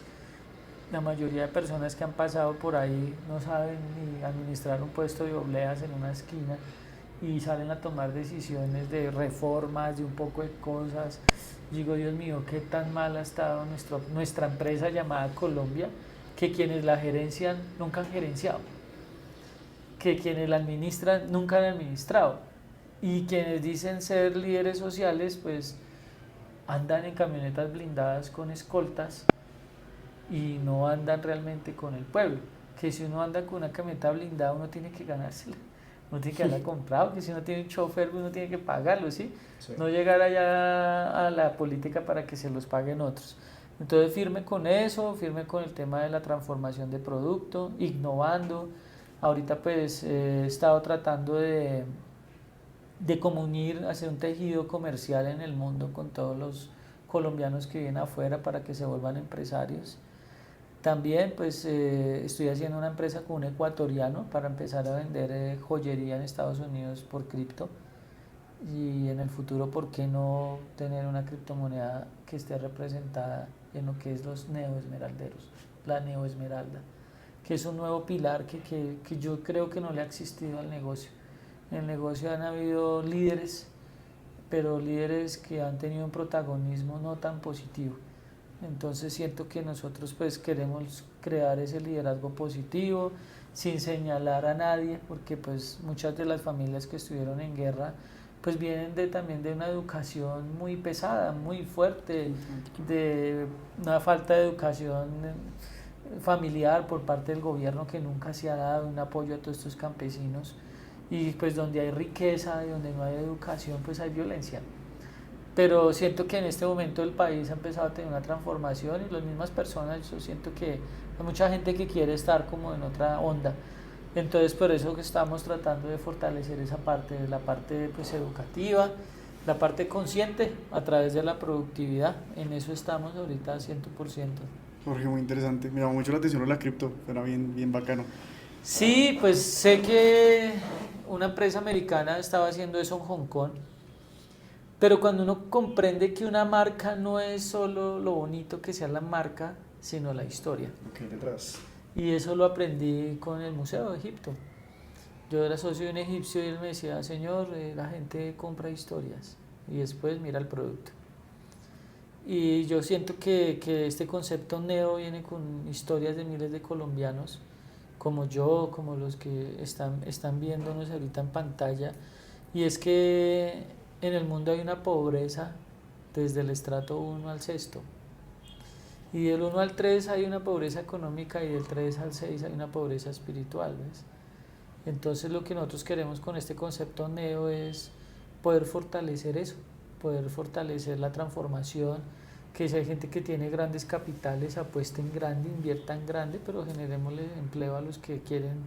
La mayoría de personas que han pasado por ahí no saben ni administrar un puesto de obleas en una esquina, y salen a tomar decisiones de reformas, de un poco de cosas. Digo, Dios mío, qué tan mal ha estado nuestra empresa llamada Colombia, que quienes la gerencian nunca han gerenciado, que quienes la administran nunca han administrado, y quienes dicen ser líderes sociales pues andan en camionetas blindadas con escoltas y no andan realmente con el pueblo. Que si uno anda con una camioneta blindada uno tiene que ganársela, uno tiene que haberla comprado, que si uno tiene un chofer uno tiene que pagarlo, ¿sí? Sí. No llegar allá a la política para que se los paguen otros. Entonces firme con eso, firme con el tema de la transformación de producto, innovando. Ahorita pues he estado tratando de como unir, hacer un tejido comercial en el mundo con todos los colombianos que vienen afuera para que se vuelvan empresarios. También pues estoy haciendo una empresa con un ecuatoriano para empezar a vender joyería en Estados Unidos por cripto, y en el futuro por qué no tener una criptomoneda que esté representada en lo que es los neoesmeralderos, la neoesmeralda, que es un nuevo pilar que yo creo que no le ha existido al negocio. En el negocio han habido líderes, pero líderes que han tenido un protagonismo no tan positivo. Entonces siento que nosotros pues queremos crear ese liderazgo positivo sin señalar a nadie, porque pues muchas de las familias que estuvieron en guerra pues vienen también de una educación muy pesada, muy fuerte, de una falta de educación familiar por parte del gobierno que nunca se ha dado un apoyo a todos estos campesinos, y pues donde hay riqueza y donde no hay educación pues hay violencia. Pero siento que en este momento el país ha empezado a tener una transformación, y las mismas personas, yo siento que hay mucha gente que quiere estar como en otra onda. Entonces por eso que estamos tratando de fortalecer esa parte, la parte pues educativa, la parte consciente a través de la productividad. En eso estamos ahorita 100%. Jorge, muy interesante. Me llamó mucho la atención la cripto, era bien, bien bacano. Sí, pues sé que una empresa americana estaba haciendo eso en Hong Kong, pero cuando uno comprende que una marca no es solo lo bonito que sea la marca, sino la historia. Ok, detrás. Y eso lo aprendí con el Museo de Egipto. Yo era socio de un egipcio y él me decía, señor, la gente compra historias y después mira el producto. Y yo siento que este concepto neo viene con historias de miles de colombianos, como yo, como los que están viéndonos ahorita en pantalla. Y es que en el mundo hay una pobreza desde el estrato 1 al sexto. Y del 1 al 3 hay una pobreza económica, y del 3 al 6 hay una pobreza espiritual, ¿ves? Entonces lo que nosotros queremos con este concepto neo es poder fortalecer eso, poder fortalecer la transformación, que si hay gente que tiene grandes capitales, apueste en grande, invierta en grande, pero generémosle empleo a los que quieren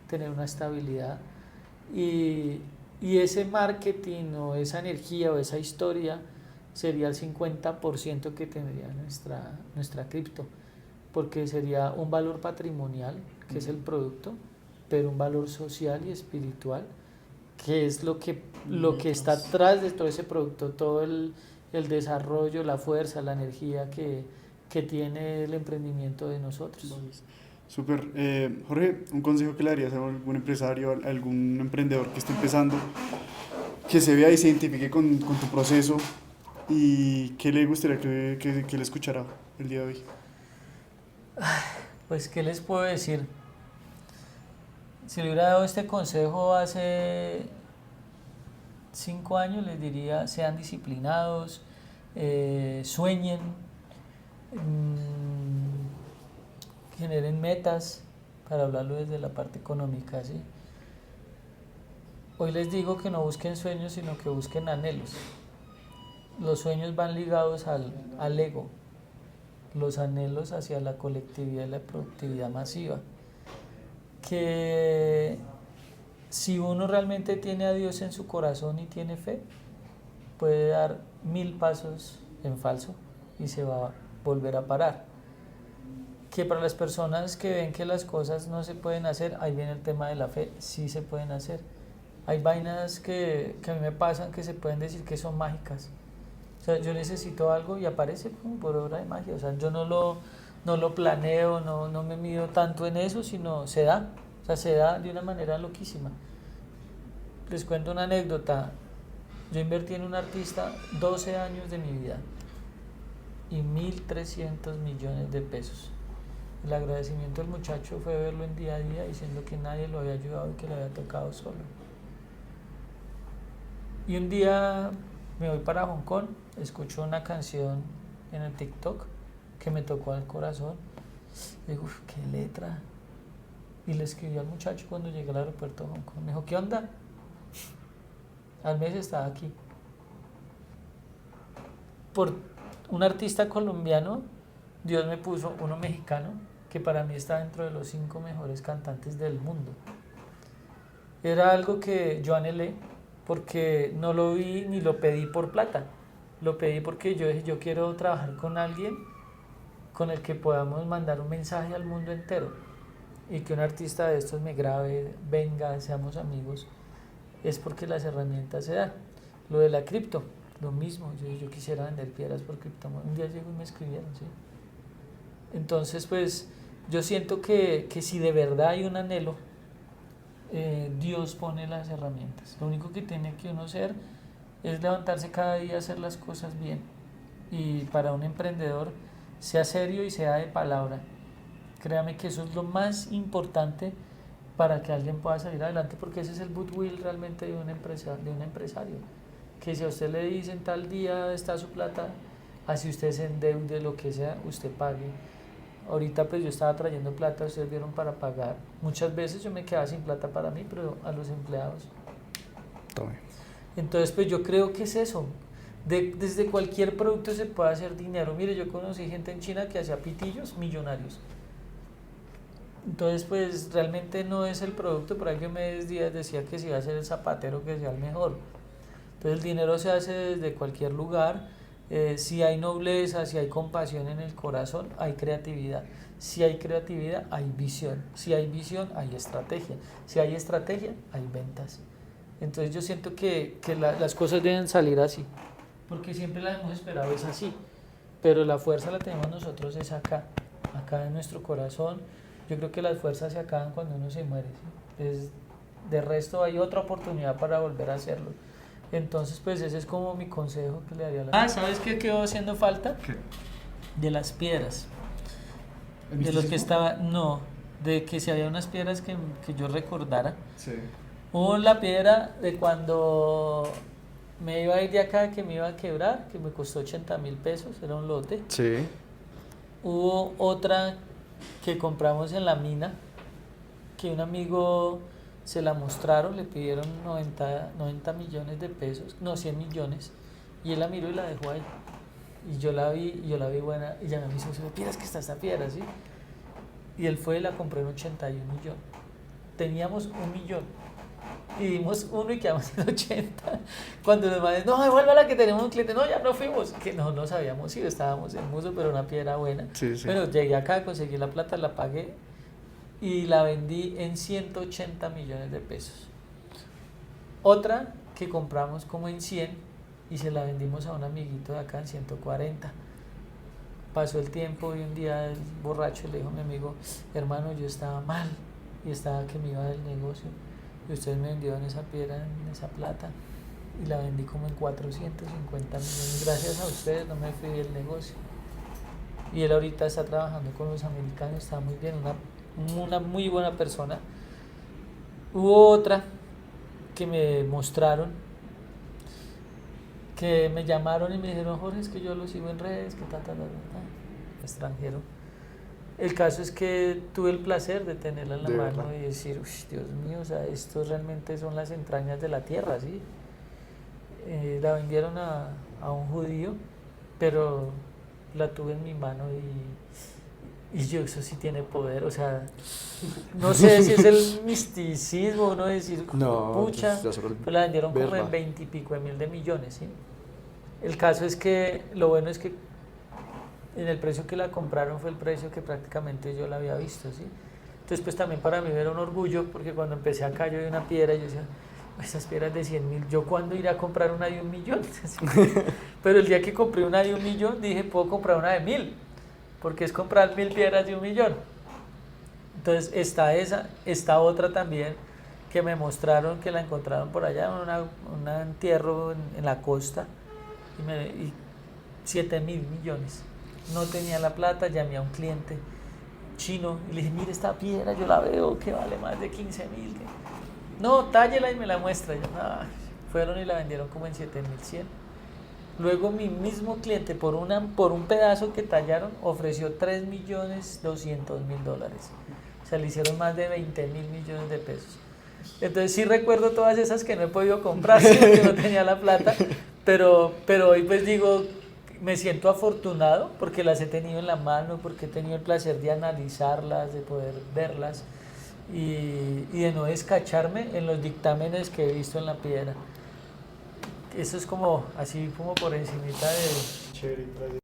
tener una estabilidad. Y ese marketing o esa energía o esa historia sería el 50% que tendría nuestra cripto, porque sería un valor patrimonial, que es el producto, pero un valor social y espiritual, que es lo que está atrás de todo ese producto, todo el desarrollo, la fuerza, la energía que tiene el emprendimiento de nosotros. Súper. Jorge, un consejo que le darías a algún empresario, a algún emprendedor que esté empezando, que se vea y se identifique con tu proceso, y qué le gustaría que le escuchara el día de hoy. Pues, ¿qué les puedo decir? Si le hubiera dado este consejo hace 5 años, les diría: sean disciplinados, sueñen, generen metas, para hablarlo desde la parte económica, ¿sí? Hoy les digo que no busquen sueños, sino que busquen anhelos. Los sueños van ligados al ego, los anhelos hacia la colectividad y la productividad masiva. Que si uno realmente tiene a Dios en su corazón y tiene fe, puede dar 1000 pasos en falso y se va a volver a parar. Que para las personas que ven que las cosas no se pueden hacer, ahí viene el tema de la fe, sí se pueden hacer. Hay vainas que a mí me pasan que se pueden decir que son mágicas. O sea, yo necesito algo y aparece por obra de magia. O sea, yo no lo planeo, no me mido tanto en eso, sino se da. O sea, se da de una manera loquísima. Les cuento una anécdota. Yo invertí en un artista 12 años de mi vida y 1.300 millones de pesos. El agradecimiento del muchacho fue verlo en día a día diciendo que nadie lo había ayudado y que le había tocado solo. Y un día me voy para Hong Kong, escucho una canción en el TikTok que me tocó al corazón. Digo, uf, qué letra. Y le escribí al muchacho cuando llegué al aeropuerto de Hong Kong. Me dijo, ¿qué onda? Al mes estaba aquí. Por un artista colombiano, Dios me puso uno mexicano, que para mí está dentro de los 5 mejores cantantes del mundo. Era algo que yo anhelé, porque no lo vi ni lo pedí por plata. Lo pedí porque yo dije, yo quiero trabajar con alguien con el que podamos mandar un mensaje al mundo entero. Y que un artista de estos me grabe, venga, seamos amigos, es porque las herramientas se dan. Lo de la cripto, lo mismo. Yo quisiera vender piedras por criptomonedas. Un día llegó y me escribieron, ¿sí? Entonces, pues, yo siento que si de verdad hay un anhelo, Dios pone las herramientas. Lo único que tiene que uno hacer es levantarse cada día a hacer las cosas bien. Y para un emprendedor, sea serio y sea de palabra. Créame que eso es lo más importante para que alguien pueda salir adelante, porque ese es el goodwill realmente de un empresario. Que si a usted le dicen tal día está su plata, así usted se endeude, lo que sea, usted pague. Ahorita pues yo estaba trayendo plata, ustedes vieron, para pagar. Muchas veces yo me quedaba sin plata para mí, pero a los empleados. Tome. Entonces pues yo creo que es eso. Desde cualquier producto se puede hacer dinero. Mire, yo conocí gente en China que hacía pitillos millonarios. Entonces pues realmente no es el producto. Por ahí que Méndez Díaz decía que si iba a ser el zapatero, que sea el mejor. Entonces el dinero se hace desde cualquier lugar. Si hay nobleza, si hay compasión en el corazón, hay creatividad. Si hay creatividad, hay visión. Si hay visión, hay estrategia. Si hay estrategia, hay ventas. Entonces yo siento que las cosas deben salir así, porque siempre las hemos esperado es así, pero la fuerza la tenemos nosotros es acá en nuestro corazón. Yo creo que las fuerzas se acaban cuando uno se muere, ¿sí? De resto hay otra oportunidad para volver a hacerlo. Entonces pues ese es como mi consejo que le daría a la gente. ¿Sabes qué quedó haciendo falta? ¿Qué? De las piedras. ¿El De los que misticismo? estaba, no, de que si había unas piedras que yo recordara. Sí. Hubo la piedra de cuando me iba a ir de acá, que me iba a quebrar, que me costó 80.000 pesos, era un lote. Sí. Hubo otra que compramos en la mina, que un amigo se la mostraron, le pidieron 90 millones de pesos, no, 100 millones, y él la miró y la dejó ahí. Y yo la vi buena, y ya me dijo, piedras que está esta piedra, ¿sí? Y él fue y la compró en 81 millones. Teníamos 1 millón. y dimos uno y quedamos en 80. Cuando nos van, no, devuélvala que tenemos un cliente, no, ya no fuimos, que no nos habíamos ido, estábamos en Muso, pero una piedra buena. Sí, sí. Bueno, llegué acá, conseguí la plata, la pagué y la vendí en 180 millones de pesos. Otra que compramos como en 100 y se la vendimos a un amiguito de acá en 140. Pasó el tiempo y un día el borracho le dijo a mi amigo, hermano, yo estaba mal y estaba que me iba del negocio y ustedes me vendieron esa piedra en esa plata y la vendí como en 450 millones. Gracias a ustedes no me fui del negocio. Y él ahorita está trabajando con los americanos, está muy bien, una muy buena persona. Hubo otra que me mostraron, que me llamaron y me dijeron, Jorge, es que yo lo sigo en redes, que extranjero. El caso es que tuve el placer de tenerla en la mano y decir, uy, Dios mío, o sea, estos realmente son las entrañas de la tierra, ¿sí? La vendieron a un judío, pero la tuve en mi mano y yo, eso sí tiene poder, o sea, no sé si es el misticismo, uno decir, No, pucha, pues, pues la vendieron como verla. en 20 y pico de mil de millones, ¿sí? El caso es que lo bueno es que en el precio que la compraron fue el precio que prácticamente yo la había visto, ¿sí? Entonces pues también para mí era un orgullo porque cuando empecé acá yo vi una piedra y yo decía, esas piedras de 100.000, ¿yo cuándo iré a comprar una de 1.000.000? Pero el día que compré una de 1.000.000 dije, puedo comprar una de 1.000, porque es comprar 1.000 piedras de 1.000.000. Entonces está esa, está otra también que me mostraron que la encontraron por allá en un entierro en la costa y 7.000 millones. No tenía la plata, llamé a un cliente chino y le dije, mire esta piedra, yo la veo que vale más de 15.000. No, tállela y me la muestra. Yo, no, fueron y la vendieron como en 7.100. Luego mi mismo cliente por un pedazo que tallaron ofreció $3.200.000. O sea, le hicieron más de 20.000 millones de pesos. Entonces sí recuerdo todas esas que no he podido comprar porque no tenía la plata, pero hoy pues digo, me siento afortunado porque las he tenido en la mano, porque he tenido el placer de analizarlas, de poder verlas y de no descacharme en los dictámenes que he visto en la piedra. Eso es como así como por encimita de... Chévere, gracias.